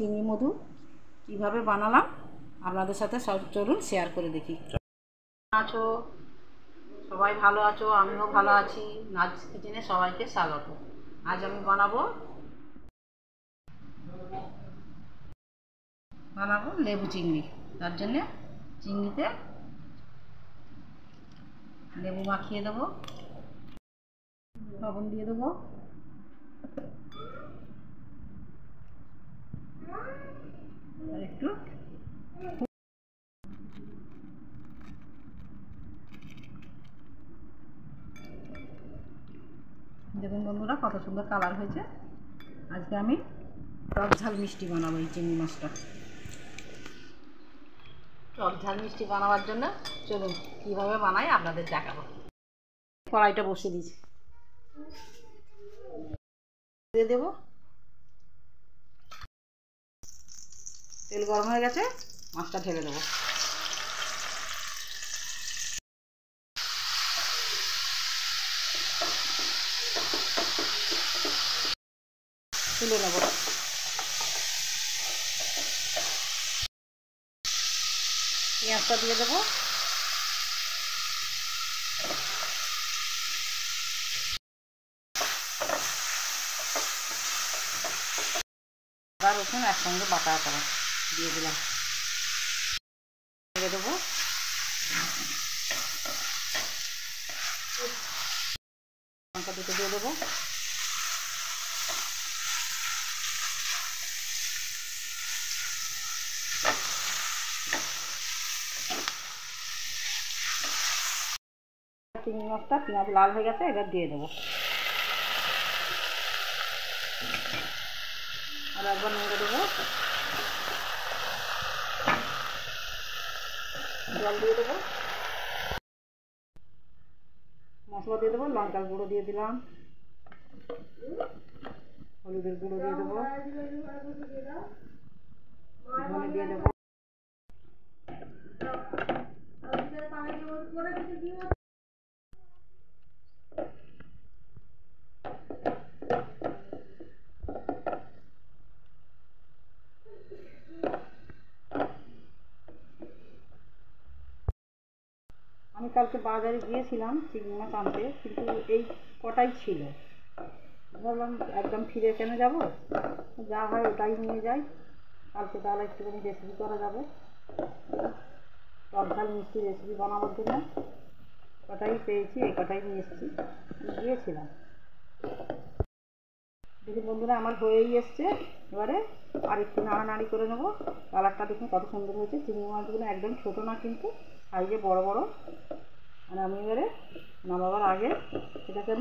চিংড়ি মধু কীভাবে বানালাম আপনাদের সাথে সব চলুন শেয়ার করে দেখি। আছো সবাই ভালো আছো, আমিও ভালো আছি। নাজ কিচেনে সবাইকে স্বাগত। আজ আমি বানাবো লেবু চিংড়ি। তার জন্যে চিংড়িতে লেবু মাখিয়ে দেবো, লবণ দিয়ে দেবো, আর একটু দেখুন বন্ধুরা কত সুন্দর কালার হয়েছে। আজকে আমি টক ঝাল মিষ্টি বানাবো এই চিংড়ি মাছটা। টক ঝাল মিষ্টি বানাবার জন্য চলুন কীভাবে বানাই আপনাদের দেখাবো। কড়াইটা বসিয়ে দিয়েছি, দিয়ে দেবো। তেল গরম হয়ে গেছে, মাছটা ঢেলে দেবো। তুলে নেব। পেঁয়াজটা দিয়ে দেবো, আদা রসুন একসঙ্গে বাটা করা দিয়ে দিলাম, দিয়ে দেবো। লঙ্কা দুটো দিয়ে দেবো, চিংড়ি মাছটা পেঁয়াজ লাল হয়ে গেছে, এবার দিয়ে দেবো। আর একবার নেড়ে দেবো, জল দিয়ে দেবো, মশলা দিয়ে দেবো। লঙ্কার গুঁড়ো দিয়ে দিলাম, হলুদের গুঁড়ো দিয়ে দেবো, ধনে দিয়ে দেবো। আমি কালকে বাজারে গিয়েছিলাম চিংড়ি মাছ আনতে, কিন্তু এই কটাই ছিল। ভাবলাম একদম ফিরে কেন যাব, যা হয় ওটাই নিয়ে যাই। কালকে তাহলে একটুখানি রেসিপি করা যাবে। টক ঝাল মিষ্টি রেসিপি বানাবার জন্য কটাই পেয়েছি, এই কটাই নিয়ে এসেছি, গিয়েছিলাম। দেখুন বন্ধুরা আমার হয়েই এসছে। এবারে আর একটু নাড়ানাড়ি করে নেবো। কালারটা দেখুন কত সুন্দর হয়েছে। চিংড়ি মাছগুলো একদম ছোটো না, কিন্তু সাইজে বড় বড়। আর আমি এবারে নামাবার আগে সেটাকে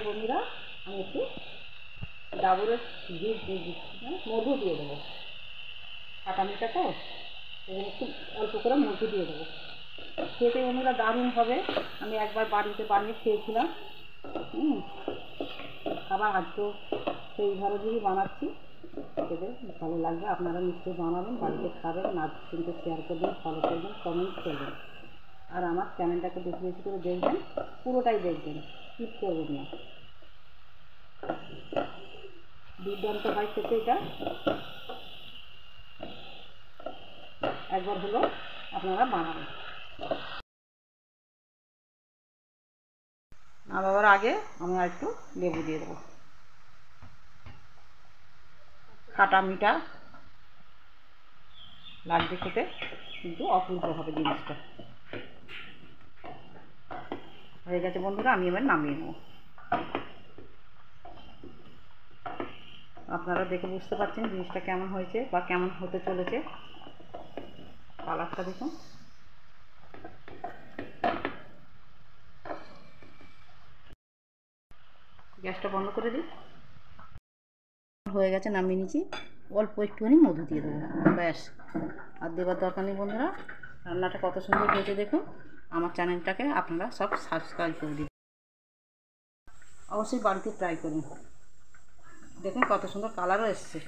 বন্ধুরা আমি একটু ডাবরের মধু দিয়ে দেবো। কাটা মিটা তো একটু অল্প করে মধু দিয়ে দেবো। খেতে বন্ধুরা দারুণ হবে। আমি একবার বাড়িতে বানিয়ে খেয়েছিলাম। আবার আজকেও সেইভাবে যদি বানাচ্ছি, খেতে ভালো লাগবে। আপনারা নিশ্চয়ই বানাবেন, বাড়িতে খাবেন, নাচ কিন্তু শেয়ার করবেন, ফলো করবেন, কমেন্ট করবেন। আর আমার চ্যানেলটাকে বেশি বেশি করে দেখবেন, পুরোটাই দেখবেন, স্কিপ করবেন না। দুর্দান্ত হয় খেতে এটা। একবার হলো আপনারা বানাবেন। নামাবার আগে আমি আর একটু লেবু দিয়ে দেবো। কাটা মিঠা লাগবে খেতে, কিন্তু অপূর্ব হবে জিনিসটা। হয়ে গেছে বন্ধুরা, আমি এবার নামিয়ে নেব। আপনারা দেখে বুঝতে পারছেন জিনিসটা কেমন হয়েছে বা কেমন হতে চলেছে। কালারটা দেখুন। গ্যাসটা বন্ধ করে দিই। হয়ে গেছে, নামিয়ে নিচ্ছি। অল্প একটুখানি মধু দিয়ে দেবো, ব্যাস। আর দেবার দরকার নেই বন্ধুরা। রান্নাটা কত সুন্দর হয়েছে দেখুন। আমার চ্যানেলটাকে আপনারা সব সাবস্ক্রাইব করে দিন, অবশ্যই বাড়িতে ট্রাই করুন। দেখুন কত সুন্দর কালারও এসছে।